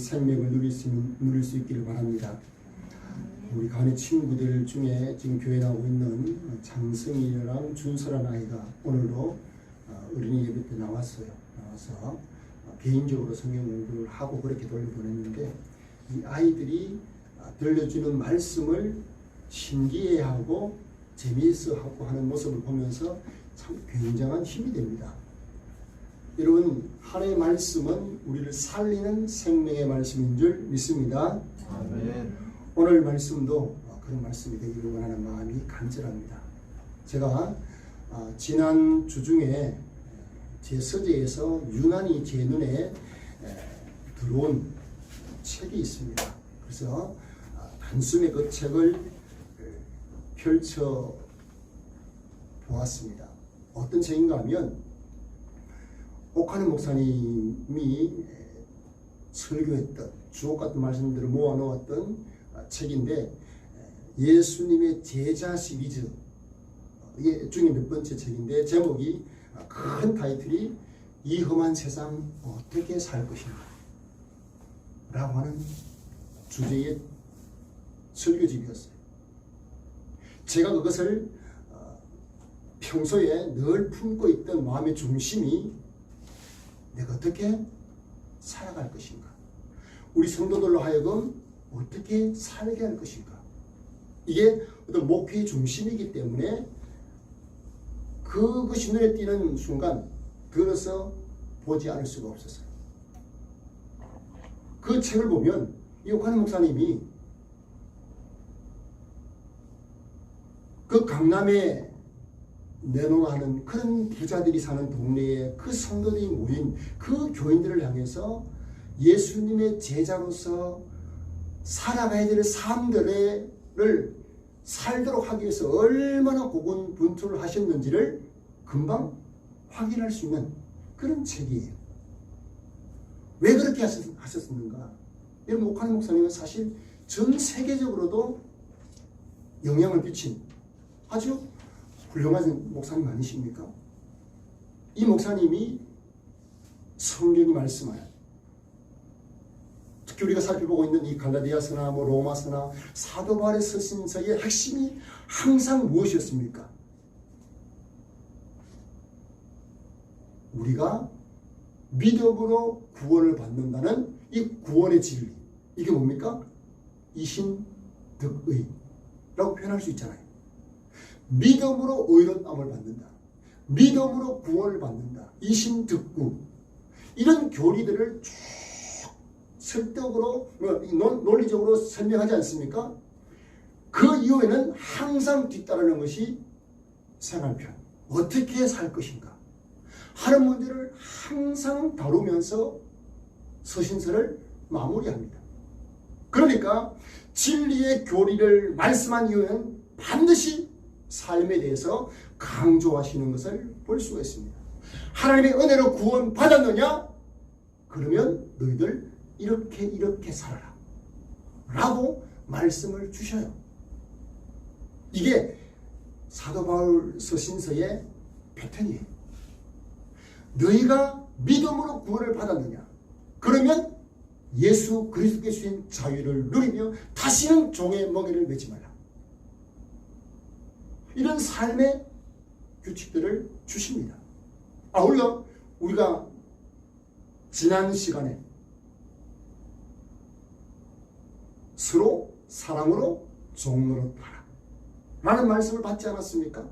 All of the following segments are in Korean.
생명을 누릴 수 있기를 바랍니다. 우리 가은이 친구들 중에 지금 교회 나오고 있는 장승이랑 준서라는 아이가 오늘도 어린이 예배 때 나와서 개인적으로 성경 공부를 하고 그렇게 돌려보냈는데, 이 아이들이 들려주는 말씀을 신기해하고 재미있어하고 하는 모습을 보면서 참 굉장한 힘이 됩니다. 여러분, 하나님의 말씀은 우리를 살리는 생명의 말씀인 줄 믿습니다. 아멘. 오늘 말씀도 그런 말씀이 되기를 원하는 마음이 간절합니다. 제가 지난 주 중에 제 서재에서 유난히 제 눈에 들어온 책이 있습니다. 그래서 단숨에 그 책을 펼쳐 보았습니다. 어떤 책인가 하면 옥하는 목사님이 설교했던 주옥 같은 말씀들을 모아놓았던 책인데, 예수님의 제자 시리즈 중에 몇 번째 책인데, 제목이 큰 타이틀이 이 험한 세상 어떻게 살 것인가 라고 하는 주제의 설교집이었어요. 제가 그것을 평소에 늘 품고 있던 마음의 중심이 내가 어떻게 살아갈 것인가, 우리 성도들로 하여금 어떻게 살게 할 것인가, 이게 어떤 목회의 중심이기 때문에 그것이 눈에 띄는 순간 들어서 보지 않을 수가 없었어요. 그 책을 보면 이 옥하는 목사님이 그 강남에 내놓아하는 그런 부자들이 사는 동네에 그 성도들이 모인 그 교인들을 향해서 예수님의 제자로서 살아가야 될 삶들을 살도록 하기 위해서 얼마나 고군분투를 하셨는지를 금방 확인할 수 있는 그런 책이에요. 왜 그렇게 하셨는가? 여러분, 옥하는 목사님은 사실 전 세계적으로도 영향을 끼친 아주 훌륭한 목사님 아니십니까? 이 목사님이 성경이 말씀하여, 특히 우리가 살펴보고 있는 이 갈라디아서나 로마서나 사도 바울의 서신서의 핵심이 항상 무엇이었습니까? 우리가 믿음으로 구원을 받는다는 이 구원의 진리, 이게 뭡니까? 이신득의라고 표현할 수 있잖아요. 믿음으로 의롭다함을 받는다, 믿음으로 구원을 받는다, 이신득구, 이런 교리들을 쭉 설득으로 논리적으로 설명하지 않습니까? 그 이후에는 항상 뒤따르는 것이 생활편, 어떻게 살 것인가 하는 문제를 항상 다루면서 서신서를 마무리합니다. 그러니까 진리의 교리를 말씀한 이후에는 반드시 삶에 대해서 강조하시는 것을 볼 수가 있습니다. 하나님의 은혜로 구원 받았느냐? 그러면 너희들 이렇게 살아라 라고 말씀을 주셔요. 이게 사도 바울 서신서의 패턴이에요. 너희가 믿음으로 구원을 받았느냐? 그러면 예수 그리스도께 주신 자유를 누리며 다시는 종의 멍에를 매지 말라. 이런 삶의 규칙들을 주십니다. 아울러 우리가 지난 시간에 서로 사랑으로 종노릇하라 라는 말씀을 받지 않았습니까?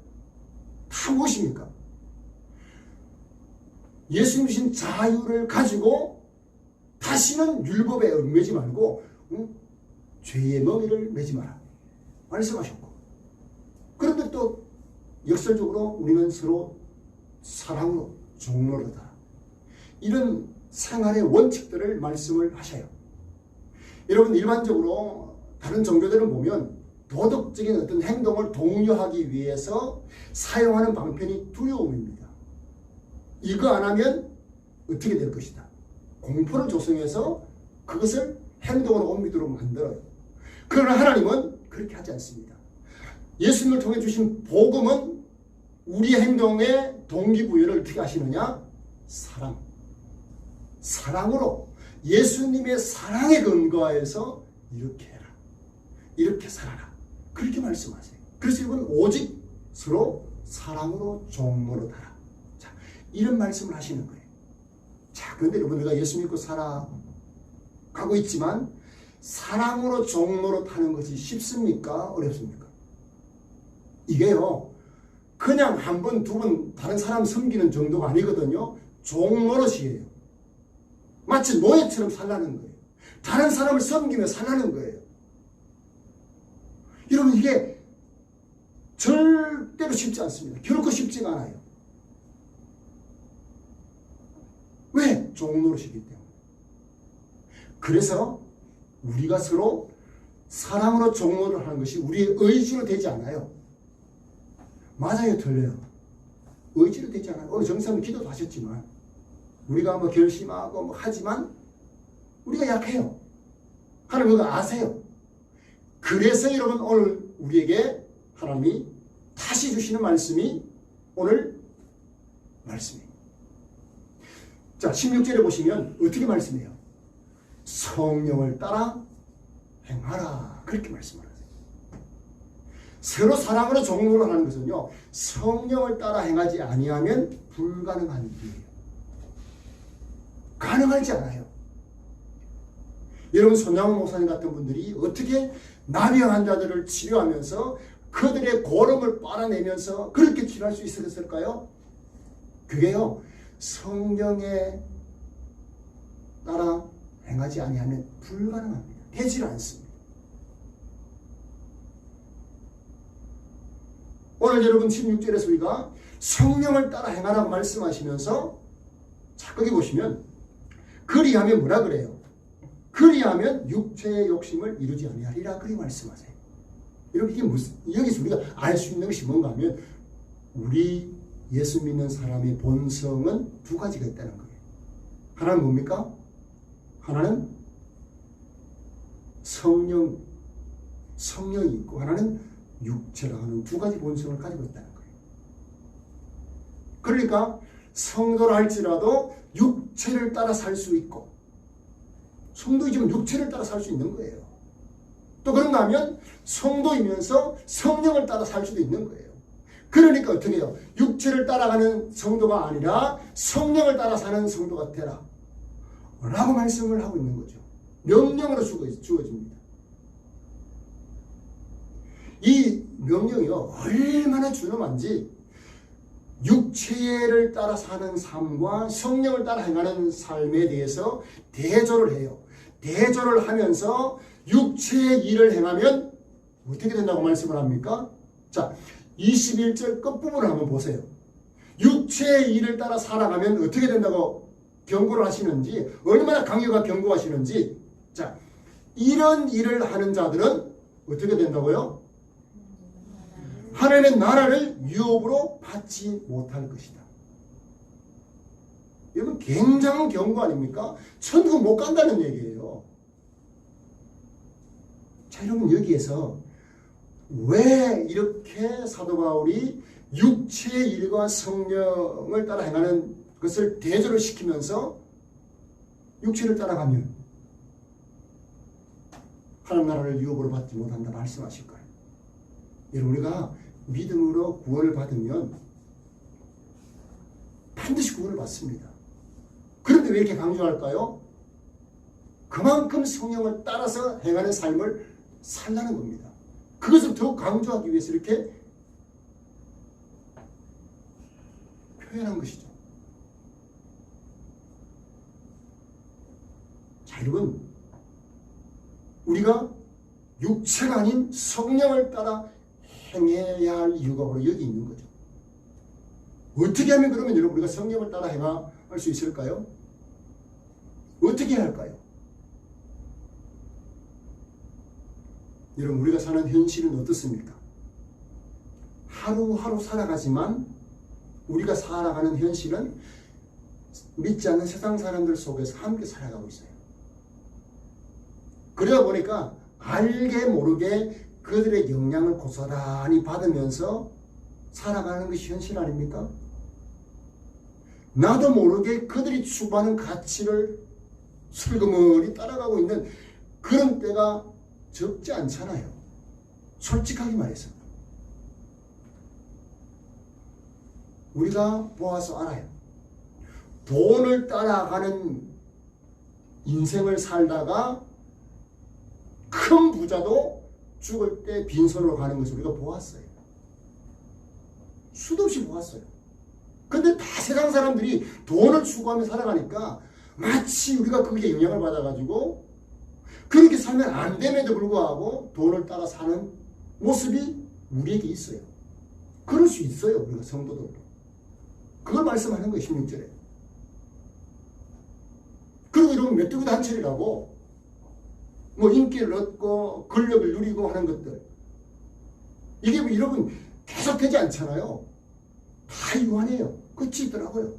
다 무엇입니까? 예수님 주신 자유를 가지고 다시는 율법에 얽매지 말고 죄의 멍에를 매지 마라 말씀하셨고, 그런데 또 역설적으로 우리는 서로 사랑으로 종노릇하라, 이런 생활의 원칙들을 말씀을 하셔요. 여러분, 일반적으로 다른 종교들을 보면 도덕적인 어떤 행동을 독려하기 위해서 사용하는 방편이 두려움입니다. 이거 안 하면 어떻게 될 것이다, 공포를 조성해서 그것을 행동으로 옮기도록 만들어요. 그러나 하나님은 그렇게 하지 않습니다. 예수님을 통해 주신 복음은 우리의 행동의 동기부여를 어떻게 하시느냐? 사랑으로 예수님의 사랑에 근거하여서 이렇게 해라. 이렇게 살아라. 그렇게 말씀하세요. 그래서 여러분 오직 서로 사랑으로 종로로 달아. 자, 이런 말씀을 하시는 거예요. 자, 그런데 여러분 우리가 예수 믿고 살아가고 있지만 사랑으로 종로로 타는 것이 쉽습니까? 어렵습니까? 이게요. 그냥 한 번, 두 번 다른 사람 섬기는 정도가 아니거든요. 종노릇이에요. 마치 노예처럼 살라는 거예요. 다른 사람을 섬기며 살라는 거예요. 여러분 이게 절대로 쉽지 않습니다. 결코 쉽지가 않아요. 왜? 종노릇이기 때문에. 그래서 우리가 서로 사랑으로 종노릇을 하는 것이 우리의 의지로 되지 않아요. 맞아요, 틀려요. 의지로 되지 않아요. 오늘 정사님 기도도 하셨지만 우리가 뭐 결심하고 뭐 하지만 우리가 약해요. 하나님 그거 아세요. 그래서 여러분 오늘 우리에게 하나님이 다시 주시는 말씀이 오늘 말씀이에요. 자, 16절에 보시면 어떻게 말씀해요? 성령을 따라 행하라. 그렇게 말씀을 하세요. 서로 사랑으로 종로를 하는 것은요, 성령을 따라 행하지 아니하면 불가능한 일이에요. 가능하지 않아요. 여러분 손양호 목사님 같은 분들이 어떻게 나병 환자들을 치료하면서 그들의 고름을 빨아내면서 그렇게 치료할 수 있었을까요? 그게요, 성령에 따라 행하지 아니하면 불가능합니다. 되질 않습니다. 오늘 여러분 16절에서 우리가 성령을 따라 행하라고 말씀하시면서 자, 거기 보시면 그리하면 뭐라 그래요? 그리하면 육체의 욕심을 이루지 아니하리라 그리 말씀하세요. 여러분 이게 무슨, 여기서 우리가 알 수 있는 것이 뭔가 하면 우리 예수 믿는 사람의 본성은 두 가지가 있다는 거예요. 하나는 뭡니까? 하나는 성령이 있고 하나는 육체라 하는 두 가지 본성을 가지고 있다는 거예요. 그러니까 성도라 할지라도 육체를 따라 살 수 있고 성도이지만 육체를 따라 살 수 있는 거예요. 또 그런가 하면 성도이면서 성령을 따라 살 수도 있는 거예요. 그러니까 어떻게 해요? 육체를 따라가는 성도가 아니라 성령을 따라 사는 성도가 되라 라고 말씀을 하고 있는 거죠. 명령으로 주어집니다. 이 명령이요 얼마나 준엄한지 육체를 따라 사는 삶과 성령을 따라 행하는 삶에 대해서 대조를 해요. 대조를 하면서 육체의 일을 행하면 어떻게 된다고 말씀을 합니까? 자, 21절 끝부분을 한번 보세요. 육체의 일을 따라 살아가면 어떻게 된다고 경고를 하시는지, 얼마나 강요가 경고하시는지. 자, 이런 일을 하는 자들은 어떻게 된다고요? 하나님의 나라를 유업으로 받지 못할 것이다. 여러분 굉장한 경고 아닙니까? 천국 못 간다는 얘기예요. 자, 여러분 여기에서 왜 이렇게 사도 바울이 육체의 일과 성령을 따라 행하는 것을 대조를 시키면서 육체를 따라가면 하나님 나라를 유업으로 받지 못한다 말씀하실까요? 여러분 우리가 믿음으로 구원을 받으면 반드시 구원을 받습니다. 그런데 왜 이렇게 강조할까요? 그만큼 성령을 따라서 행하는 삶을 살라는 겁니다. 그것을 더욱 강조하기 위해서 이렇게 표현한 것이죠. 자, 여러분 우리가 육체가 아닌 성령을 따라 행해야 할 이유가 바로 여기 있는 거죠. 어떻게 하면 그러면 여러분 우리가 성령을 따라 행할 수 있을까요? 어떻게 해야 할까요? 여러분 우리가 사는 현실은 어떻습니까? 하루하루 살아가지만 우리가 살아가는 현실은 믿지 않는 세상 사람들 속에서 함께 살아가고 있어요. 그러다 보니까 알게 모르게 그들의 영향을 고스란히 받으면서 살아가는 것이 현실 아닙니까? 나도 모르게 그들이 추구하는 가치를 슬그머니 따라가고 있는 그런 때가 적지 않잖아요. 솔직하게 말해서. 우리가 보아서 알아요. 돈을 따라가는 인생을 살다가 큰 부자도 죽을 때 빈손으로 가는 것을 우리가 보았어요. 수도 없이 보았어요. 근데 다 세상 사람들이 돈을 추구하며 살아가니까 마치 우리가 거기에 영향을 받아가지고 그렇게 살면 안 됨에도 불구하고 돈을 따라 사는 모습이 우리에게 있어요. 그럴 수 있어요. 우리가 성도들도. 그걸 말씀하는 거예요. 16절에. 그리고 이런 메뚜기 단체라고 뭐 인기를 얻고 권력을 누리고 하는 것들, 이게 뭐 여러분 계속되지 않잖아요. 다 유한해요. 끝이 있더라고요.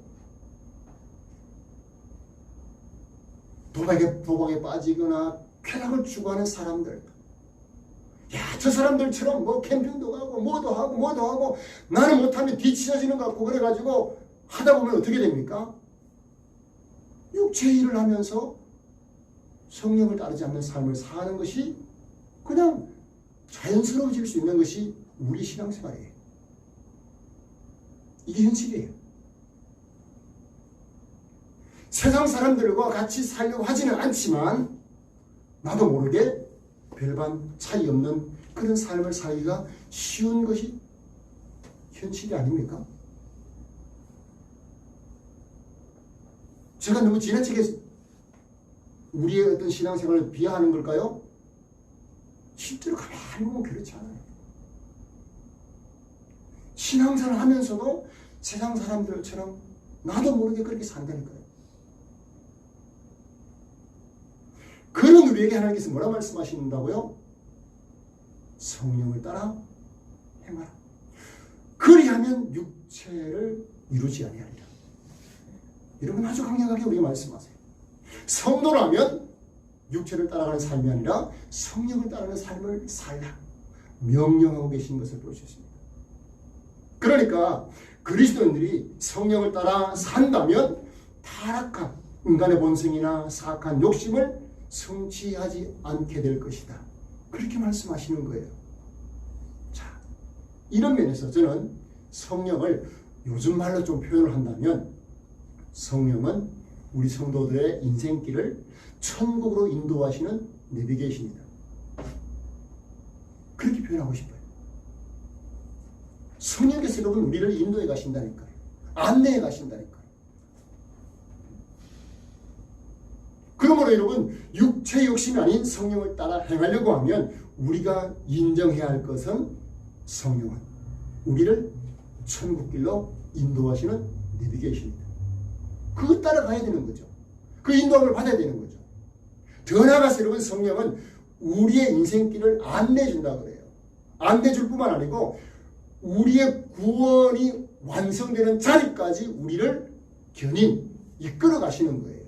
도박에 빠지거나 쾌락을 추구하는 사람들, 야, 저 사람들처럼 뭐 캠핑도 가고 뭐도 하고 나는 못하면 뒤치져지는 것 같고 그래가지고 하다 보면 어떻게 됩니까? 육체의 일을 하면서 성령을 따르지 않는 삶을 사는 것이 그냥 자연스러워질 수 있는 것이 우리 신앙생활이에요. 이게 현실이에요. 세상 사람들과 같이 살려고 하지는 않지만 나도 모르게 별반 차이 없는 그런 삶을 살기가 쉬운 것이 현실이 아닙니까? 제가 너무 지나치게 우리의 어떤 신앙생활을 비하하는 걸까요? 실제로 가만히 보면 그렇지 않아요. 신앙생활을 하면서도 세상 사람들처럼 나도 모르게 그렇게 산다니까요. 그런 우리에게 하나님께서 뭐라 말씀하신다고요? 성령을 따라 행하라. 그리하면 육체를 이루지 아니하리라. 이런 건 아주 강력하게 우리가 말씀하세요. 성도라면 육체를 따라가는 삶이 아니라 성령을 따라가는 삶을 살라 명령하고 계신 것을 볼 수 있습니다. 그러니까 그리스도인들이 성령을 따라 산다면 타락한 인간의 본성이나 사악한 욕심을 성취하지 않게 될 것이다. 그렇게 말씀하시는 거예요. 자, 이런 면에서 저는 성령을 요즘 말로 좀 표현을 한다면 성령은 우리 성도들의 인생길을 천국으로 인도하시는 내비게이션이다. 그렇게 표현하고 싶어요. 성령께서 여러분 우리를 인도해 가신다니까요. 안내해 가신다니까요. 그러므로 여러분 육체의 욕심이 아닌 성령을 따라 행하려고 하면 우리가 인정해야 할 것은 성령은 우리를 천국길로 인도하시는 내비게이션입니다. 그거 따라가야 되는 거죠. 그 인도함을 받아야 되는 거죠. 더 나아가서 여러분 성령은 우리의 인생길을 안내해 준다 그래요. 안내해 줄 뿐만 아니고 우리의 구원이 완성되는 자리까지 우리를 견인, 이끌어 가시는 거예요.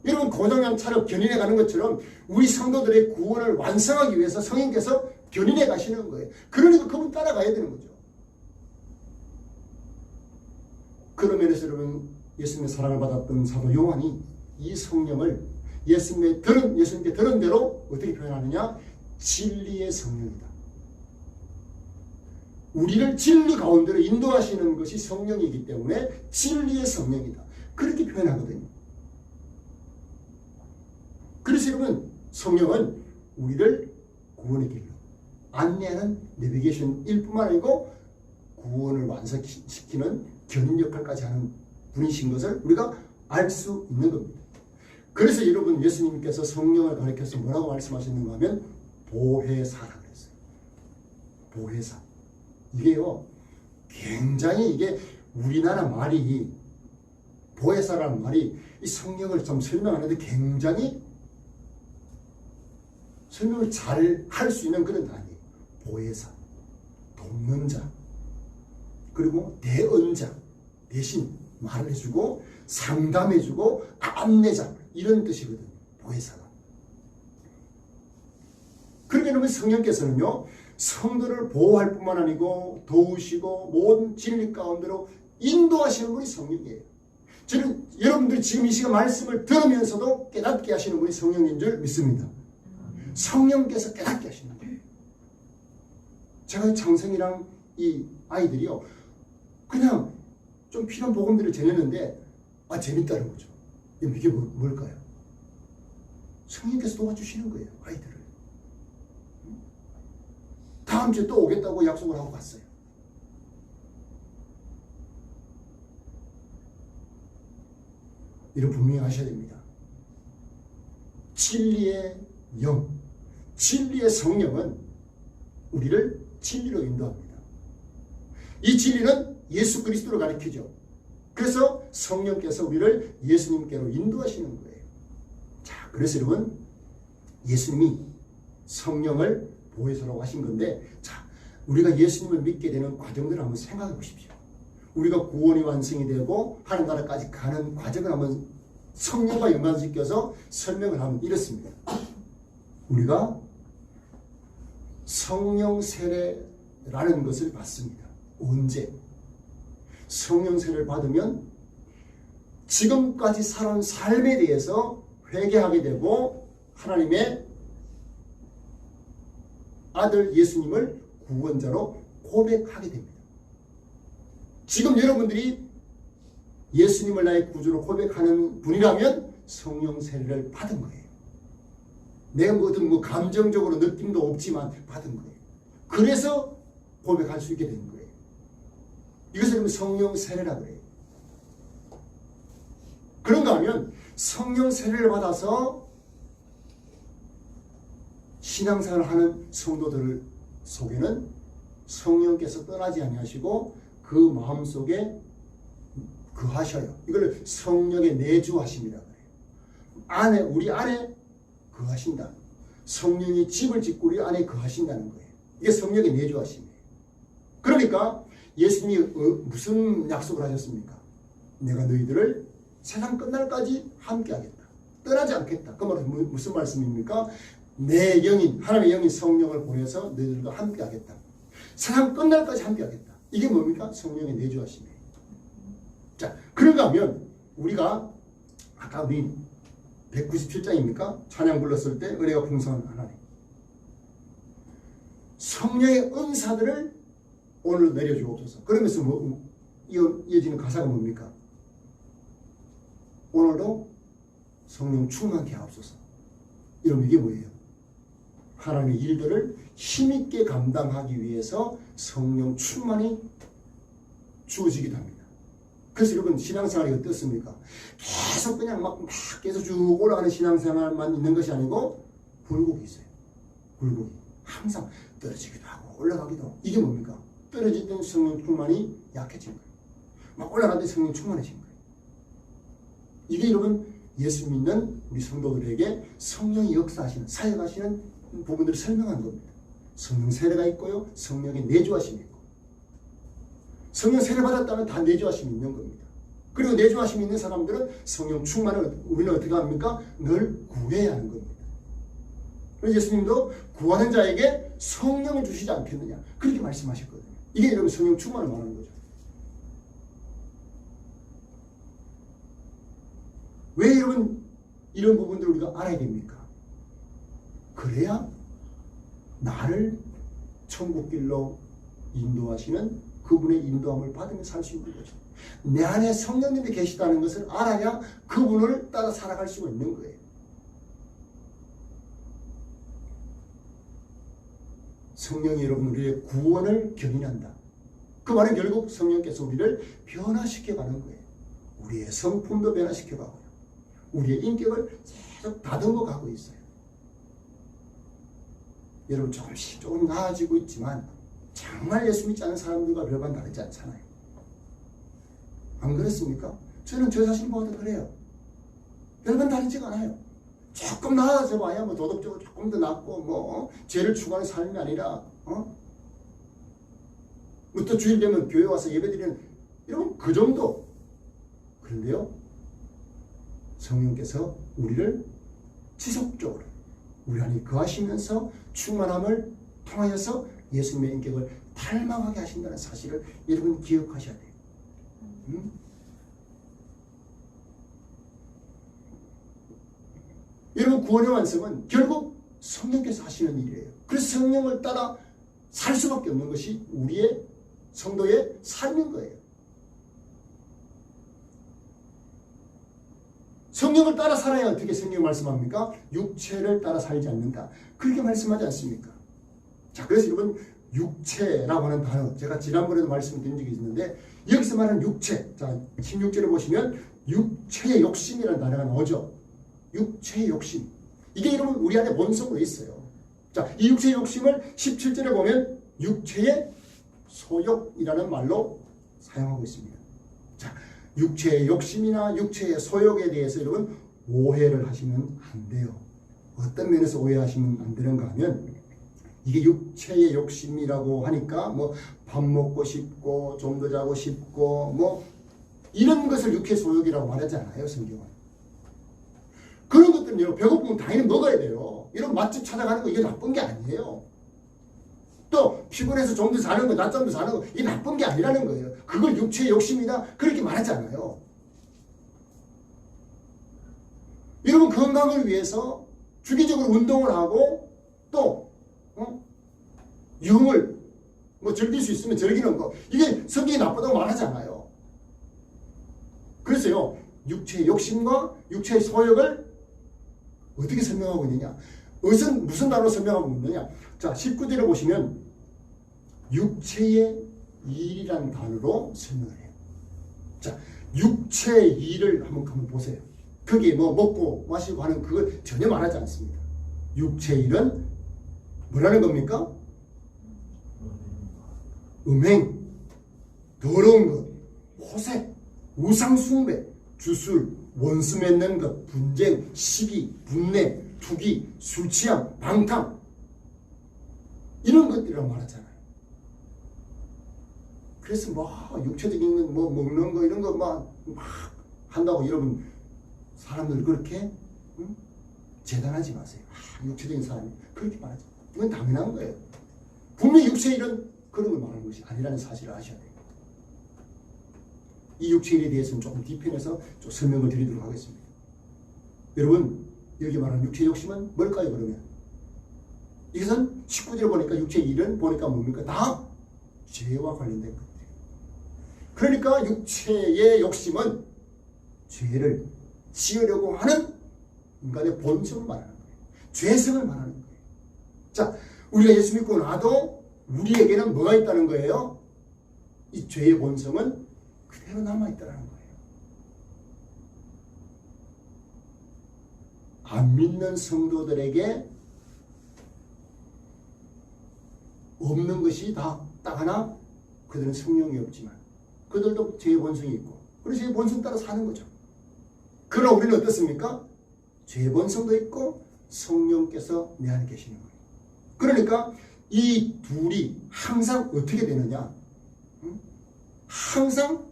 여러분 고장난 차를 견인해 가는 것처럼 우리 성도들의 구원을 완성하기 위해서 성령께서 견인해 가시는 거예요. 그러니까 그분 따라가야 되는 거죠. 그런 면에서 여러분 예수님의 사랑을 받았던 사도 요한이 이 성령을 예수님께 들은 대로 어떻게 표현하느냐? 진리의 성령이다. 우리를 진리 가운데로 인도하시는 것이 성령이기 때문에 진리의 성령이다. 그렇게 표현하거든요. 그래서 여러분 성령은 우리를 구원의 길로 안내하는 내비게이션일 뿐만 아니고 구원을 완성시키는 견인 역할까지 하는 분이신 것을 우리가 알 수 있는 겁니다. 그래서 여러분 예수님께서 성령을 가리켜서 뭐라고 말씀하셨는가 하면 보혜사라고 했어요. 보혜사. 이게요 굉장히 이게 우리나라 말이 보혜사라는 말이 이 성령을 좀 설명하는데 굉장히 설명을 잘 할 수 있는 그런 단어예요. 보혜사, 돕는 자, 그리고 대언자, 대신 말을 해주고 상담해주고 안내자 이런 뜻이거든요. 보혜사가. 그러게 그러면 성령께서는요 성도를 보호할 뿐만 아니고 도우시고 모든 진리 가운데로 인도하시는 분이 성령이에요. 저는 여러분들이 지금 이 시간 말씀을 들으면서도 깨닫게 하시는 분이 성령인 줄 믿습니다. 성령께서 깨닫게 하시는 거예요. 제가 장성이랑 이 아이들이요, 그냥 좀 필요한 복음들을 전했는데 재밌다는 거죠. 이게 뭘까요? 성령께서 도와주시는 거예요, 아이들을. 다음 주에 또 오겠다고 약속을 하고 갔어요. 이런 분명히 하셔야 됩니다. 진리의 영, 진리의 성령은 우리를 진리로 인도합니다. 이 진리는 예수 그리스도를 가리키죠. 그래서 성령께서 우리를 예수님께로 인도하시는 거예요. 자, 그래서 여러분, 예수님이 성령을 보혜사라고 하신 건데, 자, 우리가 예수님을 믿게 되는 과정들을 한번 생각해 보십시오. 우리가 구원이 완성이 되고 하나님 나라까지 가는 과정을 한번 성령과 연관시켜서 설명을 하면 이렇습니다. 우리가 성령 세례라는 것을 받습니다. 언제? 성령 세례를 받으면 지금까지 살아온 삶에 대해서 회개하게 되고 하나님의 아들 예수님을 구원자로 고백하게 됩니다. 지금 여러분들이 예수님을 나의 구주로 고백하는 분이라면 성령 세례를 받은 거예요. 내가 어떤 감정적으로 느낌도 없지만 받은 거예요. 그래서 고백할 수 있게 된 거예요. 이것을 성령 세례라고 해요. 그런가 하면 성령 세례를 받아서 신앙생활을 하는 성도들 속에는 성령께서 떠나지 아니하시고 그 마음속에 거하셔요. 이걸 성령의 내주하심이라고 해요. 우리 안에 거하신다. 성령이 집을 짓고 우리 안에 거하신다는 거예요. 이게 성령의 내주하심이에요. 그러니까 예수님이 무슨 약속을 하셨습니까? 내가 너희들을 세상 끝날까지 함께 하겠다. 떠나지 않겠다. 그 말은 무슨 말씀입니까? 내 영인, 하나님의 영인 성령을 보내서 너희들과 함께 하겠다. 세상 끝날까지 함께 하겠다. 이게 뭡니까? 성령의 내주하심이에요. 자, 그런가 하면 우리가 아까 우리 197장입니까? 찬양 불렀을 때 은혜가 풍성한 하나님. 성령의 은사들을 오늘 내려주옵소서. 그러면서 이어지는 가사가 뭡니까? 오늘도 성령 충만케 하옵소서. 여러분 이게 뭐예요? 하나님의 일들을 힘있게 감당하기 위해서 성령 충만이 주어지기도 합니다. 그래서 여러분 신앙생활이 어떻습니까? 계속 그냥 막 계속 쭉 올라가는 신앙생활만 있는 것이 아니고 굴곡이 있어요. 굴곡이. 항상 떨어지기도 하고 올라가기도 하고. 이게 뭡니까? 떨어질 때 성령 충만이 약해진 거예요. 막 올라갈 때 성령 충만해진 거예요. 이게 여러분 예수 믿는 우리 성도들에게 성령이 역사하시는 사역하시는 부분들을 설명한 겁니다. 성령 세례가 있고요. 성령의 내주하심이 있고. 성령 세례 받았다면 다 내주하심이 있는 겁니다. 그리고 내주하심이 있는 사람들은 성령 충만을 우리는 어떻게 합니까? 늘 구해야 하는 겁니다. 그래서 예수님도 구하는 자에게 성령을 주시지 않겠느냐 그렇게 말씀하셨거든요. 이게 여러분 성령 충만을 말하는 거죠. 왜 여러분 이런 부분들을 우리가 알아야 됩니까? 그래야 나를 천국길로 인도하시는 그분의 인도함을 받으며 살 수 있는 거죠. 내 안에 성령님이 계시다는 것을 알아야 그분을 따라 살아갈 수가 있는 거예요. 성령이 여러분 우리의 구원을 견인한다. 그 말은 결국 성령께서 우리를 변화시켜가는 거예요. 우리의 성품도 변화시켜가고요. 우리의 인격을 계속 다듬어 가고 있어요. 여러분 조금 나아지고 있지만 정말 예수 믿지 않는 사람들과 별반 다르지 않잖아요. 안 그렇습니까? 저는 저 자신 보아도 그래요. 별반 다르지가 않아요. 조금 나아져 봐야 도덕적으로 조금 더 낫고 죄를 추구하는 삶이 아니라 또 주일 되면 교회 와서 예배드리는 이런 그 정도. 그런데요 성령께서 우리를 지속적으로 우리 안에 거하시면서 충만함을 통하여서 예수님의 인격을 닮아가게 하신다는 사실을 여러분 기억하셔야 돼요. 여러분 구원의 완성은 결국 성령께서 하시는 일이에요. 그래서 성령을 따라 살 수밖에 없는 것이 우리의 성도의 삶인 거예요. 성령을 따라 살아야 어떻게 성경이 말씀합니까? 육체를 따라 살지 않는다. 그렇게 말씀하지 않습니까? 자, 그래서 여러분 육체라고 하는 단어, 제가 지난번에도 말씀드린 적이 있는데 여기서 말하는 육체, 자 16절을 보시면 육체의 욕심이라는 단어가 나오죠. 육체의 욕심. 이게 여러분 우리 안에 본성으로 있어요. 자, 이 육체의 욕심을 17절에 보면 육체의 소욕이라는 말로 사용하고 있습니다. 자, 육체의 욕심이나 육체의 소욕에 대해서 여러분 오해를 하시면 안 돼요. 어떤 면에서 오해하시면 안 되는가 하면 이게 육체의 욕심이라고 하니까 뭐 밥 먹고 싶고 좀 더 자고 싶고 뭐 이런 것을 육체 소욕이라고 말하지 않아요, 성경은. 그런 것들은 여러분 배고프면 당연히 먹어야 돼요. 이런 맛집 찾아가는 거 이게 나쁜 게 아니에요. 또 피곤해서 좀 더 자는 거, 낮잠 더 자는 거 이게 나쁜 게 아니라는 거예요. 그걸 육체의 욕심이다 그렇게 말하지 않아요. 여러분 건강을 위해서 주기적으로 운동을 하고 또 유흥을 뭐 즐길 수 있으면 즐기는 거 이게 성경이 나쁘다고 말하지 않아요. 그래서요 육체의 욕심과 육체의 소욕을 어떻게 설명하고 있느냐, 무슨 단어로 설명하고 있느냐. 자 19절에 보시면 육체의 일이라는 단어로 설명을 해요. 자 육체의 일을 한번 보세요. 거기에 뭐 먹고 마시고 하는 그걸 전혀 말하지 않습니다. 육체의 일은 뭐라는 겁니까? 음행, 더러운 것, 호색, 우상숭배, 주술, 원수 맺는 것, 분쟁, 시기, 분내, 투기, 술취함, 방탕 이런 것들이라고 말하잖아요. 그래서 뭐 육체적인 뭐 먹는 거 이런 거 막 한다고 여러분 사람들 그렇게 재단하지 마세요. 육체적인 사람이 그렇게 말하죠. 이건 당연한 거예요. 분명히 육체의 일은 그런 걸 말하는 것이 아니라는 사실을 아셔야 돼요. 이 육체의 일에 대해서는 조금 뒤편에서 좀 설명을 드리도록 하겠습니다. 여러분 여기 말하는 육체의 욕심은 뭘까요 그러면? 이것은 19절에 보니까 육체의 일은 보니까 뭡니까? 다 죄와 관련된 것들이에요. 그러니까 육체의 욕심은 죄를 지으려고 하는 인간의 본성을 말하는 거예요. 죄성을 말하는 거예요. 자, 우리가 예수 믿고 나도 우리에게는 뭐가 있다는 거예요? 이 죄의 본성은 그대로 남아있다는 거예요. 안 믿는 성도들에게 없는 것이 다 딱 하나, 그들은 성령이 없지만 그들도 죄의 본성이 있고 그래서 죄의 본성 따라 사는 거죠. 그러나 우리는 어떻습니까? 죄의 본성도 있고 성령께서 내 안에 계시는 거예요. 그러니까 이 둘이 항상 어떻게 되느냐? 항상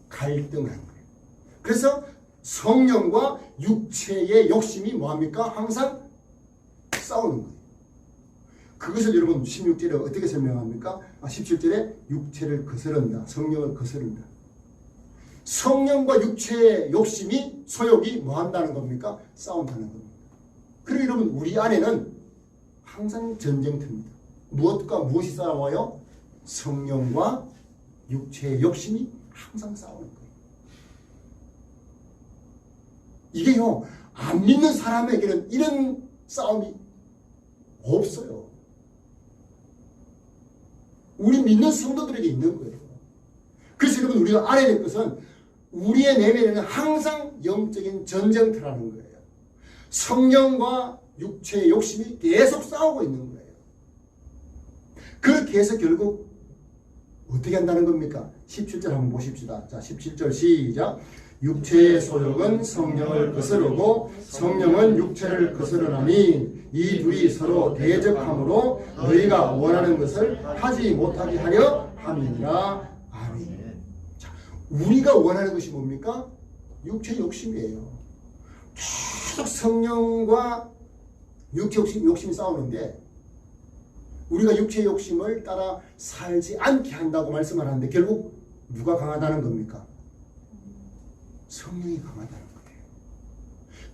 갈등하는 거예요. 그래서 성령과 육체의 욕심이 뭐합니까? 항상 싸우는 거예요. 그것을 여러분 16절에 어떻게 설명합니까? 17절에 육체를 거스른다. 성령을 거스른다. 성령과 육체의 욕심이 소욕이 뭐한다는 겁니까? 싸운다는 겁니다. 그리고 여러분 우리 안에는 항상 전쟁터입니다. 무엇과 무엇이 싸워요? 성령과 육체의 욕심이 항상 싸우는 거예요. 이게요 안 믿는 사람에게는 이런 싸움이 없어요. 우리 믿는 성도들에게 있는 거예요. 그래서 여러분 우리가 알아야 될 것은 우리의 내면에는 항상 영적인 전쟁터라는 거예요. 성령과 육체의 욕심이 계속 싸우고 있는 거예요. 그렇게 해서 결국 어떻게 한다는 겁니까? 17절 한번 보십시다. 자, 17절 시작. 육체의 소욕은 성령을 거스르고 성령은 육체를 거스르나니 이 둘이 서로 대적함으로 너희가 원하는 것을 하지 못하게 하려 함이니라. 아멘. 자, 우리가 원하는 것이 뭡니까? 육체의 욕심이에요. 계속 성령과 육체 욕심이 싸우는데 우리가 육체의 욕심을 따라 살지 않게 한다고 말씀을 하는데 결국 누가 강하다는 겁니까? 성령이 강하다는 거예요.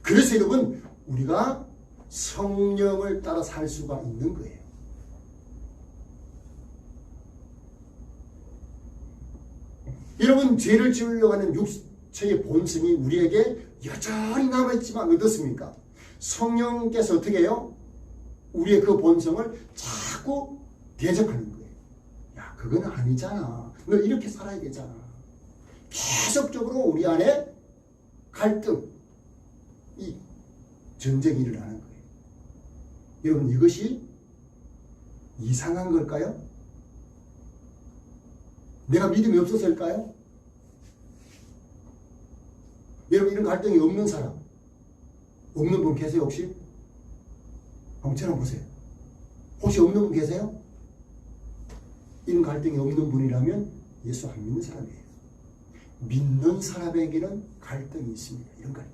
그래서 여러분 우리가 성령을 따라 살 수가 있는 거예요. 여러분, 죄를 지으려고 하는 육체의 본성이 우리에게 여전히 남아있지만 어떻습니까? 성령께서 어떻게 해요? 우리의 그 본성을 자꾸 대적하는 거예요. 야, 그건 아니잖아. 너 이렇게 살아야 되잖아. 계속적으로 우리 안에 갈등, 이 전쟁이 일어나는 거예요. 여러분, 이것이 이상한 걸까요? 내가 믿음이 없어서일까요? 여러분, 이런 갈등이 없는 사람, 없는 분 계세요 혹시? 한번 쳐다보세요. 혹시 없는 분 계세요? 이런 갈등이 없는 분이라면 예수 안 믿는 사람이에요. 믿는 사람에게는 갈등이 있습니다. 이런 갈등.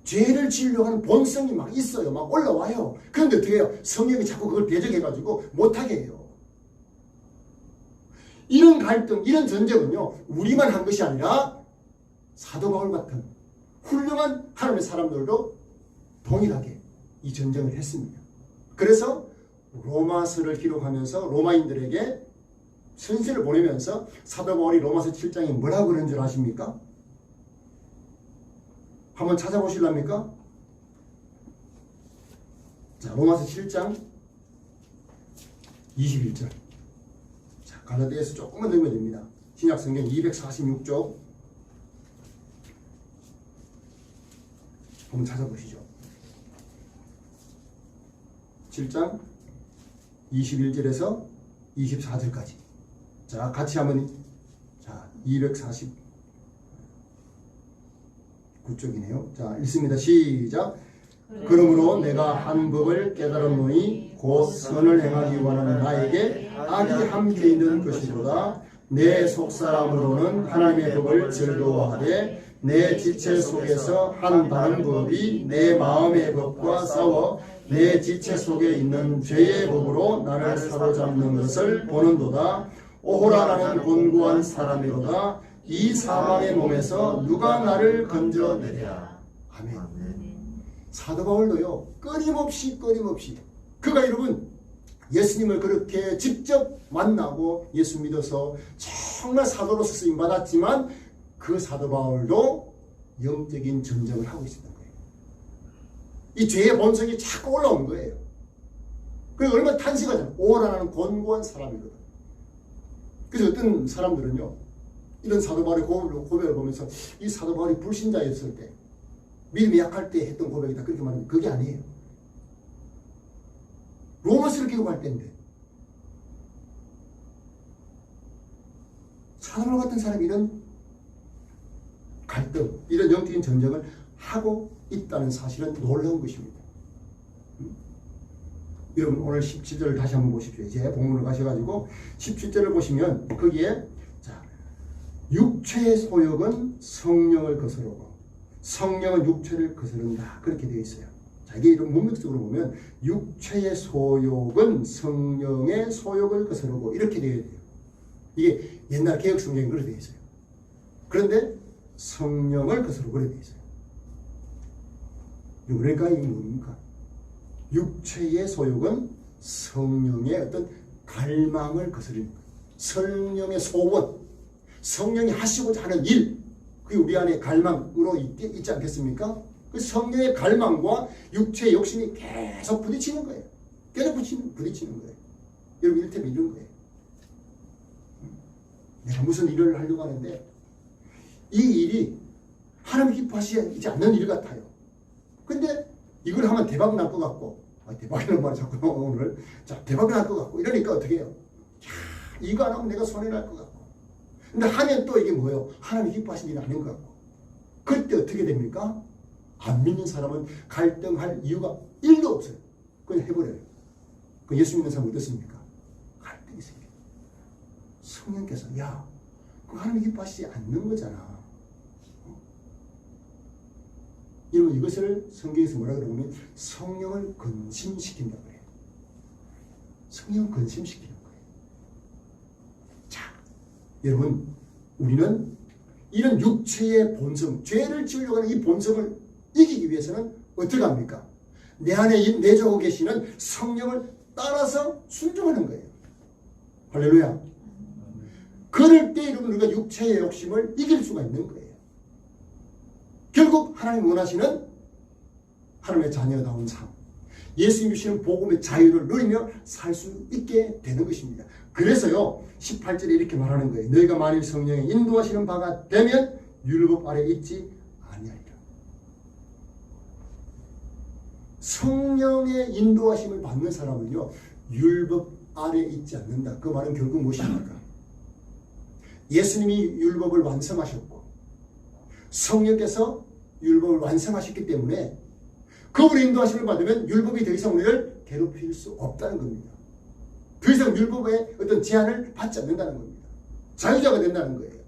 죄를 지으려고 하는 본성이 막 있어요. 막 올라와요. 그런데 어떻게 해요? 성령이 자꾸 그걸 대적해가지고 못하게 해요. 이런 갈등, 이런 전쟁은요, 우리만 한 것이 아니라 사도 바울 같은 훌륭한 하나님의 사람들도 동일하게 이 전쟁을 했습니다. 그래서 로마서를 기록하면서 로마인들에게 선생을 보내면서 사도 바울이 로마서 7장에 뭐라고 그런 줄 아십니까? 한번 찾아보실랍니까? 자, 로마서 7장 21절. 자, 갈라디아서 조금만 넣으면 됩니다. 신약성경 246쪽. 한번 찾아보시죠. 7장 21절에서 24절까지. 자, 같이 한번, 자, 249쪽이네요. 자, 읽습니다. 시작. 그러므로 내가 한 법을 깨달았노니 곧 선을 행하기 원하는 나에게 악이 함께 있는 것이로다. 내 속사람으로는 하나님의 법을 즐거워하되 내 지체 속에서 한 다른 법이 내 마음의 법과 싸워 내 지체 속에 있는 죄의 법으로 나를 사로잡는 것을 보는도다. 오호라, 나는 곤고한 사람이로다. 이 사망의 몸에서 누가 나를 건져내랴. 아멘. 사도 바울도요, 끊임없이 그가 여러분 예수님을 그렇게 직접 만나고 예수 믿어서 정말 사도로서 쓰임 받았지만 그 사도 바울도 영적인 전쟁을 하고 있었던 거예요. 이 죄의 본성이 자꾸 올라온 거예요. 그리고 얼마나 탄식하잖아요. 오호라, 나는 곤고한 사람이거든. 그래서 어떤 사람들은요, 이런 사도 바울의 고백을 보면서 이 사도 바울이 불신자였을 때, 믿음이 약할 때 했던 고백이다, 그렇게 말하는 그게 아니에요. 로마서를 기록할 때인데 사도 바울 같은 사람이 이런 갈등, 이런 영적인 전쟁을 하고 있다는 사실은 놀라운 것입니다. 여러분, 오늘 17절을 다시 한번 보십시오. 이제 본문을 가셔가지고 17절을 보시면 거기에, 자, 육체의 소욕은 성령을 거스르고 성령은 육체를 거스른다, 그렇게 되어 있어요. 자, 이게 이런 문맥적으로 보면 육체의 소욕은 성령의 소욕을 거스르고 이렇게 되어야 돼요. 이게 옛날 개혁 성경에 그렇게 되어 있어요. 그런데 성령을 거스르고 그렇게 되어 있어요. 그러니까 이게 뭡니까? 육체의 소욕은 성령의 어떤 갈망을 거스르는 거예요. 성령의 소원, 성령이 하시고자 하는 일, 그게 우리 안에 갈망으로 있지 않겠습니까? 그 성령의 갈망과 육체의 욕심이 계속 부딪히는 거예요. 계속 부딪히는 거예요. 여러분, 이를테면 이런 거예요. 내가 무슨 일을 하려고 하는데 이 일이 하나님 기뻐하시지 않는 일 같아요. 근데 이걸 하면 대박 날 것 같고, 대박이라는 말 자꾸 오늘, 자, 대박이 날 것 같고, 이러니까 어떻게 해요? 야, 이거 안 하면 내가 손해 날 것 같고. 근데 하면 또 이게 뭐예요? 하나님 기뻐하시는 일이 아닌 것 같고. 그때 어떻게 됩니까? 안 믿는 사람은 갈등할 이유가 1도 없어요. 그냥 해버려요. 그 예수 믿는 사람은 어떻습니까? 갈등이 생겨요. 성령께서, 야, 그거 하나님 기뻐하시지 않는 거잖아. 여러분, 이것을 성경에서 뭐라 그러면 성령을 근심시킨다고 해요. 성령을 근심시키는 거예요. 자, 여러분, 우리는 이런 육체의 본성, 죄를 지으려고 하는 이 본성을 이기기 위해서는 어떻게 합니까? 내 안에 내주고 계시는 성령을 따라서 순종하는 거예요. 할렐루야. 그럴 때 여러분 우리가 육체의 욕심을 이길 수가 있는 거예요. 결국 하나님 원하시는 하나님의 자녀다운 삶, 예수님 주시는 복음의 자유를 누리며 살 수 있게 되는 것입니다. 그래서요 18절에 이렇게 말하는 거예요. 너희가 만일 성령에 인도하시는 바가 되면 율법 아래 있지 아니하리라. 성령의 인도하심을 받는 사람은요 율법 아래 있지 않는다. 그 말은 결국 무엇입니까? 예수님이 율법을 완성하셨고 성령께서 율법을 완성하셨기 때문에 그분의 인도하심을 받으면 율법이 더 이상 우리를 괴롭힐 수 없다는 겁니다. 더 이상 율법의 어떤 제한을 받지 않는다는 겁니다. 자유자가 된다는 거예요.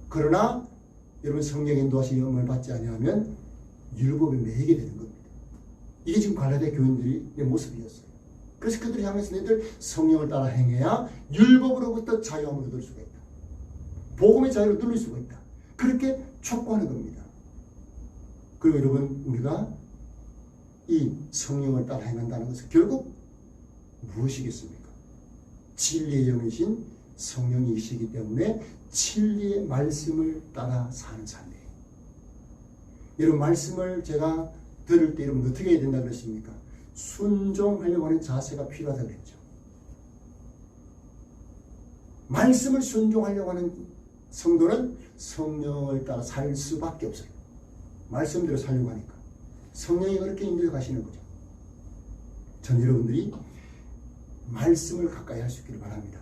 그러나 여러분 성령의 인도하심을 받지 아니하면 율법에 매이게 되는 겁니다. 이게 지금 갈라디아 교인들의 모습이었어요. 그래서 그들이 향해서 너희들 성령을 따라 행해야 율법으로부터 자유함을 얻을 수가 있다. 복음의 자유를 누릴 수가 있다. 그렇게 촉구하는 겁니다. 그리고 여러분 우리가 이 성령을 따라 행한다는 것은 결국 무엇이겠습니까? 진리의 영이신 성령이시기 때문에 진리의 말씀을 따라 사는 삶이에요. 여러분 말씀을 제가 들을 때 여러분 어떻게 해야 된다고 그랬습니까? 순종하려고 하는 자세가 필요하다고 그랬죠. 말씀을 순종하려고 하는 성도는 성령을 따라 살 수밖에 없어요. 말씀대로 살려고 하니까. 성령이 그렇게 인도해 가시는 거죠. 전 여러분들이 말씀을 가까이 할 수 있기를 바랍니다.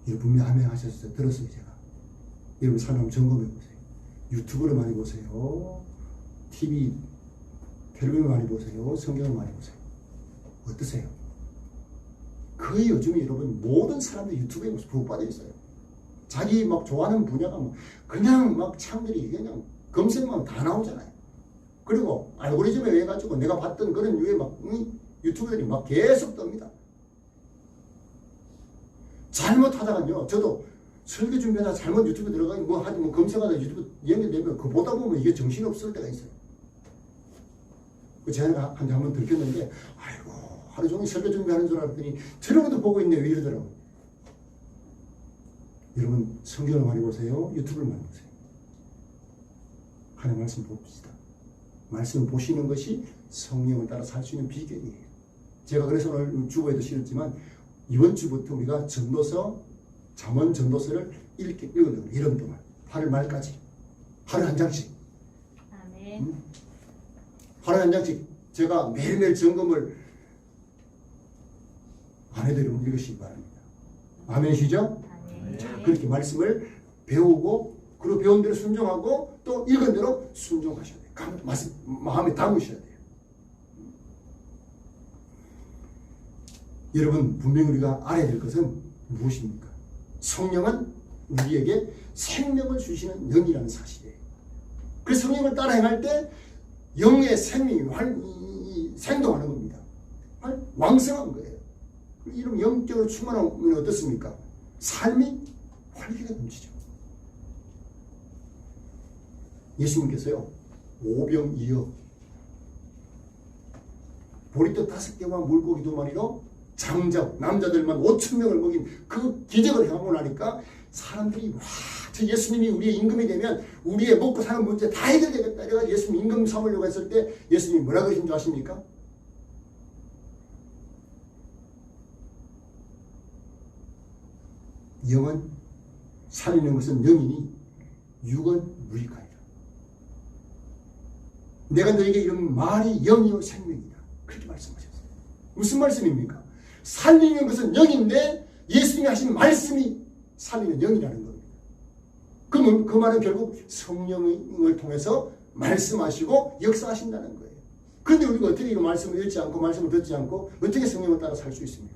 여러분 분명히 하셨어요. 들었어요 제가. 여러분 삶 한번 점검해 보세요. 유튜브를 많이 보세요. TV, 텔레비전 많이 보세요. 성경을 많이 보세요. 어떠세요? 거의 요즘에 여러분 모든 사람들이 유튜브에 푹 빠져 있어요. 자기 막 좋아하는 분야가 뭐 그냥 막 창들이 그냥 검색만 다 나오잖아요. 그리고 알고리즘에 의해 가지고 내가 봤던 그런 유의 막 유튜브들이 막 계속 뜹니다. 잘못하다가요. 저도 설교 준비하다 잘못 유튜브 들어가니 뭐 검색하다 유튜브 연결되면 그거 보다 보면 이게 정신이 없을 때가 있어요. 제가 한번 들켰는데 아이고 하루 종일 설교 준비하는 줄 알았더니 저런 것도 보고 있네 왜 이러더라고요. 여러분 성경을 많이 보세요. 유튜브를 많이 보세요. 하나님 말씀 봅시다. 말씀을 보시는 것이 성령을 따라 살 수 있는 비결이에요. 제가 그래서 오늘 주보에도 실었지만 이번 주부터 우리가 전도서 잠언 전도서를 읽는 이런 동안 8월 말까지 하루 한 장씩 아멘. 하루 한 장씩 제가 매일매일 점검을 아내들은 읽으시기 바랍니다. 아멘이시죠? 아멘. 자, 그렇게 말씀을 배우고 그리고 배운 대로 순종하고 또 읽은 대로 순종하셔야 돼요. 마음에 담으셔야 돼요. 여러분 분명히 우리가 알아야 될 것은 무엇입니까? 성령은 우리에게 생명을 주시는 영이라는 사실이에요. 그래서 성령을 따라 행할 때 영의 생명이 생동하는 겁니다. 왕성한 거예요. 이런 영적으로 충만하면 어떻습니까? 삶이 활기가 넘치죠. 예수님께서요 오병이어 보리떡 5개와 물고기 2마리로 장작 남자들만 5,000명을 먹인 그 기적을 행하고 나니까 사람들이 와, 저 예수님이 우리의 임금이 되면 우리의 먹고 사는 문제 다 해결되겠다 이래가지고 예수님 임금 삼으려고 했을 때 예수님이 뭐라고 하신 줄 아십니까? 영은 살리는 것은 영이니 육은 무익하리라. 내가 너에게 이런 말이 영이요 생명이다. 그렇게 말씀하셨어요. 무슨 말씀입니까? 살리는 것은 영인데 예수님이 하신 말씀이 살리는 영이라는 겁니다. 그러면 그 말은 결국 성령을 통해서 말씀하시고 역사하신다는 거예요. 그런데 우리가 어떻게 이 말씀을 읽지 않고 말씀을 듣지 않고 어떻게 성령을 따라 살 수 있습니까?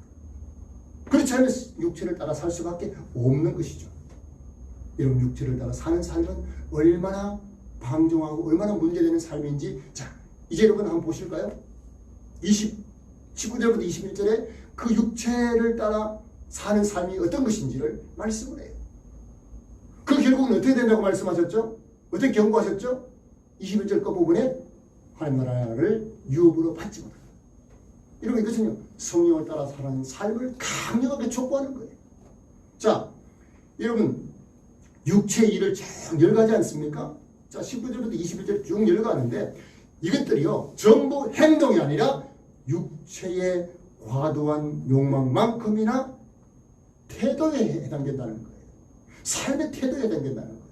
그렇지 않으면 육체를 따라 살 수밖에 없는 것이죠. 여러분 육체를 따라 사는 삶은 얼마나 방종하고 얼마나 문제되는 삶인지 자 이제 여러분 한번 보실까요? 19절부터 21절에 그 육체를 따라 사는 삶이 어떤 것인지를 말씀을 해요. 그 결국은 어떻게 된다고 말씀하셨죠? 어떻게 경고하셨죠? 21절 끝부분에 하나님 나라를 유업으로 받지 못한다. 이러면 이것은요, 성령을 따라 살아가는 삶을 강력하게 촉구하는 거예요. 자, 여러분, 육체의 일을 쭉 열가지 않습니까? 자, 19절부터 21절 쭉 열가는데 이것들이요, 전부 행동이 아니라 육체의 과도한 욕망만큼이나 태도에 해당된다는 거예요. 삶의 태도에 해당된다는 거예요.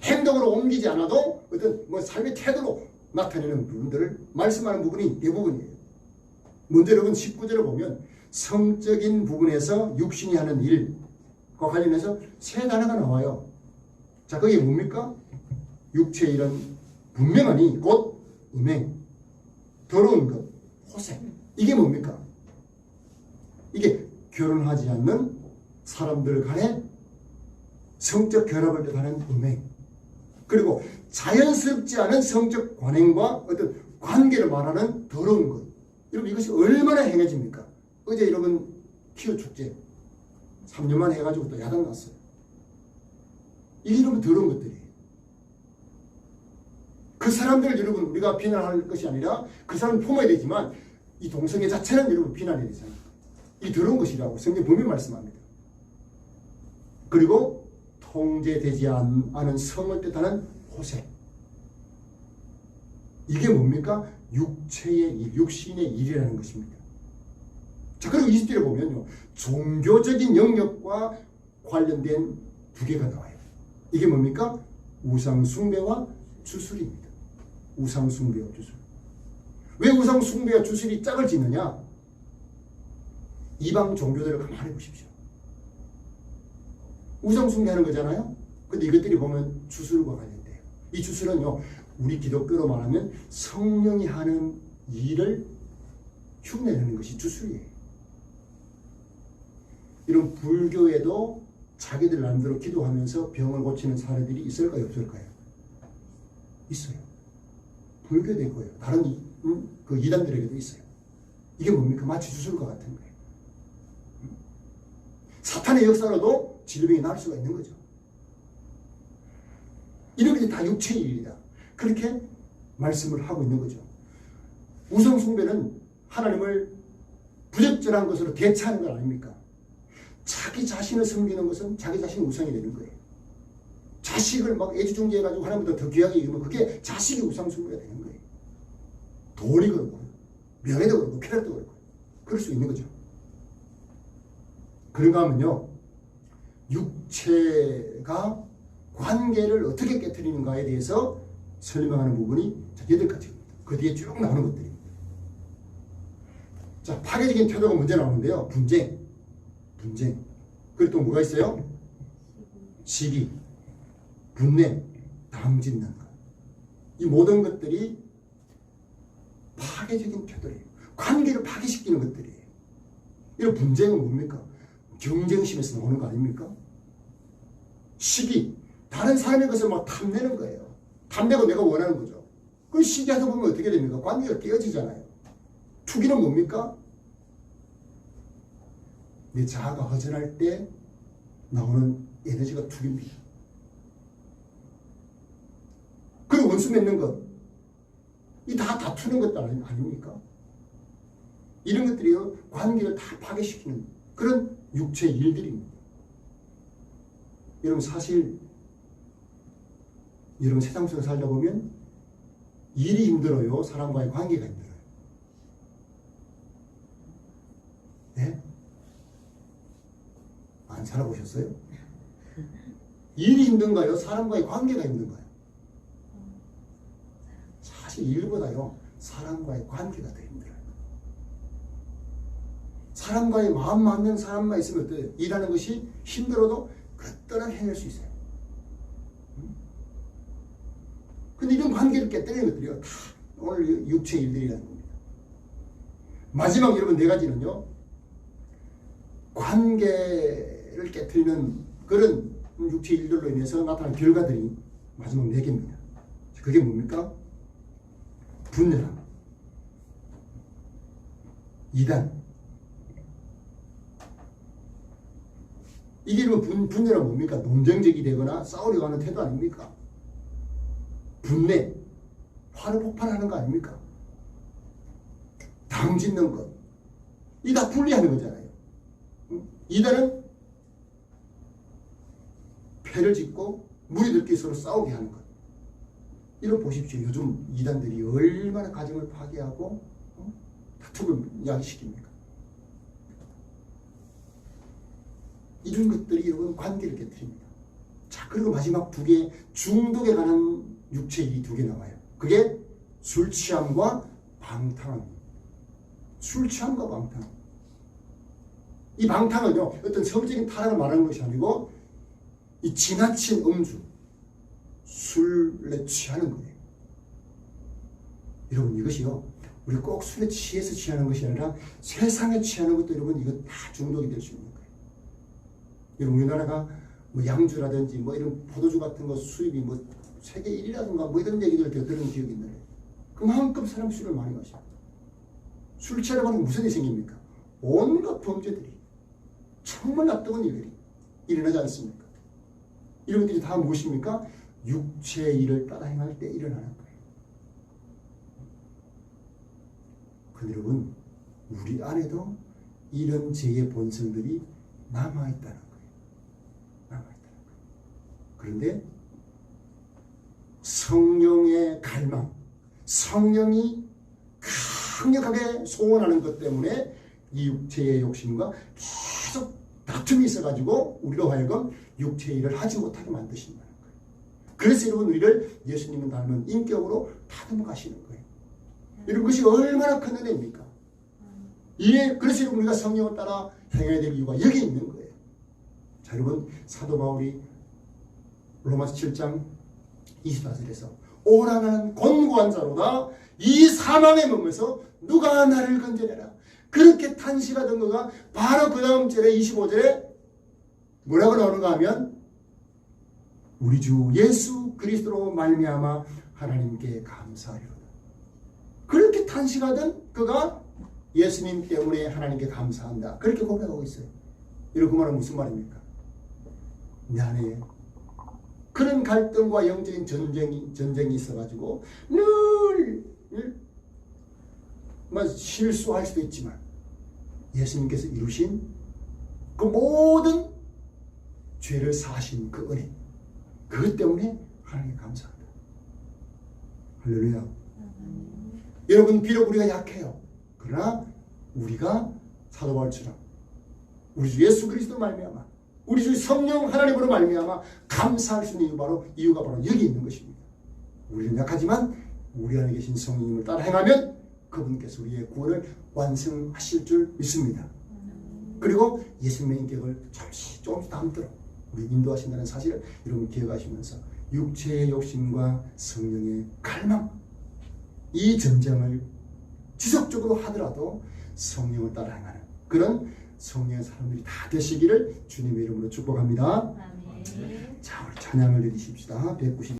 행동으로 옮기지 않아도 어떤 삶의 태도로 나타내는 부분들을 말씀하는 부분이 대부분이에요. 먼저 여러분 19절을 보면 성적인 부분에서 육신이 하는 일과 관련해서 세 단어가 나와요. 자, 그게 뭡니까? 육체의 일은 분명하니 곧 음행, 더러운 것, 호색. 이게 뭡니까? 이게 결혼하지 않는 사람들 간의 성적 결합을 뜻하는 음행, 그리고 자연스럽지 않은 성적 관행과 어떤 관계를 말하는 더러운 것. 여러분, 이것이 얼마나 행해집니까? 어제 여러분 키우 축제 3년 만에 해가지고 또 야단 났어요. 이게 여러분 더러운 것들이에요. 그 사람들을 여러분 우리가 비난할 것이 아니라 그 사람을 품어야 되지만 이 동성애 자체는 여러분 비난해야 되잖아요. 이 더러운 것이라고 성경 분명히 말씀합니다. 그리고 통제되지 않은 성을 뜻하는 호색. 이게 뭡니까? 육체의 일, 육신의 일이라는 것입니다. 자, 그리고 20절에 보면요, 종교적인 영역과 관련된 두 개가 나와요. 이게 뭡니까? 우상숭배와 주술입니다. 우상숭배와 주술. 왜 우상숭배와 주술이 짝을 짓느냐? 이방 종교들을 가만히 보십시오. 우상숭배하는 거잖아요. 근데 이것들이 보면 주술과 관련돼요. 이 주술은요, 우리 기독교로 말하면 성령이 하는 일을 흉내내는 것이 주술이에요. 이런 불교에도 자기들 나름대로 기도하면서 병을 고치는 사례들이 있을까요, 없을까요? 있어요. 불교도 있고요. 다른 그 이단들에게도 있어요. 이게 뭡니까? 마치 주술과 같은 거예요. 사탄의 역사로도 질병이 날 수가 있는 거죠. 이런 게 다 육체의 일이다. 그렇게 말씀을 하고 있는 거죠. 우상숭배는 하나님을 부적절한 것으로 대체하는 건 아닙니까? 자기 자신을 섬기는 것은 자기 자신이 우상이 되는 거예요. 자식을 막 애지중지해가지고 하나님보다 더 귀하게 여기면 그게 자식이 우상숭배가 되는 거예요. 돈이 그렇고 명예도 그렇고 쾌락도 그렇고 그럴 수 있는 거죠. 그런가 하면요, 육체가 관계를 어떻게 깨트리는가에 대해서 설명하는 부분이 8가지입니다. 그 뒤에 쭉 나오는 것들입니다. 자, 파괴적인 태도가 먼저 나오는데요. 분쟁. 그리고 또 뭐가 있어요? 시기, 분냄, 담짓는 것. 이 모든 것들이 파괴적인 태도예요. 관계를 파괴시키는 것들이에요. 이런 분쟁은 뭡니까? 경쟁심에서 나오는 거 아닙니까? 시기, 다른 사람의 것을 막 탐내는 거예요. 탐내고 내가 원하는 거죠. 그 시기하다 보면 어떻게 됩니까? 관계가 깨어지잖아요. 투기는 뭡니까? 내 자아가 허전할 때 나오는 에너지가 투기입니다. 그리고 원수 맺는 것, 이 다 다투는 것도 아닙니까? 이런 것들이요, 관계를 다 파괴시키는 그런 육체의 일들입니다. 여러분, 사실 여러분 세상 속에 살다 보면 일이 힘들어요? 사람과의 관계가 힘들어요? 네? 안 살아보셨어요? 일이 힘든가요? 사람과의 관계가 힘든가요? 사실 일보다요, 사람과의 관계가 더 힘들어요. 사람과의 마음 맞는 사람만 있으면 어때요? 일하는 것이 힘들어도 그때는 해낼 수 있어요. 근데 이런 관계를 깨뜨리는 것들이요, 다 오늘 육체 일들이라는 겁니다. 마지막 여러분 4가지는요, 관계를 깨뜨리는 그런 육체 일들로 인해서 나타난 결과들이 마지막 4개입니다. 그게 뭡니까? 분열함, 이단. 이게 분열은 뭡니까? 논쟁적이 되거나 싸우려고 하는 태도 아닙니까? 분내, 바로 폭발하는 거 아닙니까? 당 짓는 것. 이 다 분리하는 거잖아요. 이단은 패를 짓고 무리들끼리 서로 싸우게 하는 것. 이런 보십시오. 요즘 이단들이 얼마나 가정을 파괴하고 다툼을 야기시킵니까? 이런 것들이 여러분 관계를 깨뜨립니다. 자, 그리고 마지막 두 개, 중독에 관한 육체일이 두 개 나와요. 그게 술 취함과 방탕함입니다. 술 취함과 방탕. 이 방탕은요, 어떤 성적인 타락을 말하는 것이 아니고 이 지나친 음주, 술에 취하는 거예요. 여러분, 이것이요, 우리 꼭 술에 취해서 취하는 것이 아니라 세상에 취하는 것도 여러분 이거 다 중독이 될 수 있는 거예요. 여러분, 우리나라가 뭐 양주라든지 뭐 이런 포도주 같은 거 수입이 뭐 세계 1위라든가 뭐 이런 얘기들을 들은 기억이 있는데 그만큼 사람 술을 많이 마셔요. 술 취하려고 하면 무슨 일이 생깁니까? 온갖 범죄들이, 정말 나쁜 일들이 일어나지 않습니까? 이런 것들이 다 무엇입니까? 육체의 일을 따라 행할 때 일어나는 거예요. 근데 여러분, 우리 안에도 이런 죄의 본성들이 남아있다는 거예요. 남아있다는 거예요. 그런데 성령의 갈망, 성령이 강력하게 소원하는 것 때문에 이 육체의 욕심과 계속 다툼이 있어가지고 우리로 하여금 육체의 일을 하지 못하게 만드신다는 거예요. 그래서 여러분, 우리를 예수님을 닮은 인격으로 다듬어 가시는 거예요. 이런 것이 얼마나 큰 은혜입니까? 그래서 여러분, 우리가 성령을 따라 행해야 될 이유가 여기 있는 거예요. 자, 여러분, 사도 바울이 로마서 7장 24절에서 오라 나는 곤고한 자로다 이 사망의 몸에서 누가 나를 건져내라. 그렇게 탄식하던 거가 바로 그 다음 절에 25절에 뭐라고 나오는가 하면 우리 주 예수 그리스도로 말미암아 하나님께 감사하리로다. 그렇게 탄식하던 그가 예수님 때문에 하나님께 감사한다. 그렇게 고백하고 있어요. 이런 그 말은 무슨 말입니까? 내 안에 그런 갈등과 영적인 전쟁이 있어가지고 늘 실수할 수도 있지만 예수님께서 이루신 그 모든 죄를 사하신 그 은혜, 그것 때문에 하나님께 감사합니다. 할렐루야. 여러분, 비록 우리가 약해요. 그러나 우리가 사도 바울처럼 우리 주 예수 그리스도 말미암아 우리 주 성령 하나님으로 말미암아 감사할 수 있는 이유가 바로 여기 있는 것입니다. 우리는 약하지만 우리 안에 계신 성령님을 따라 행하면 그분께서 우리의 구원을 완성하실 줄 믿습니다. 그리고 예수님의 인격을 조금씩 담도록 우리 인도하신다는 사실을 여러분 기억하시면서 육체의 욕심과 성령의 갈망, 이 전쟁을 지속적으로 하더라도 성령을 따라 행하는 그런 성령의 사람들이 다 되시기를 주님의 이름으로 축복합니다. 아멘. 자, 우리 찬양을 드리십시다. 190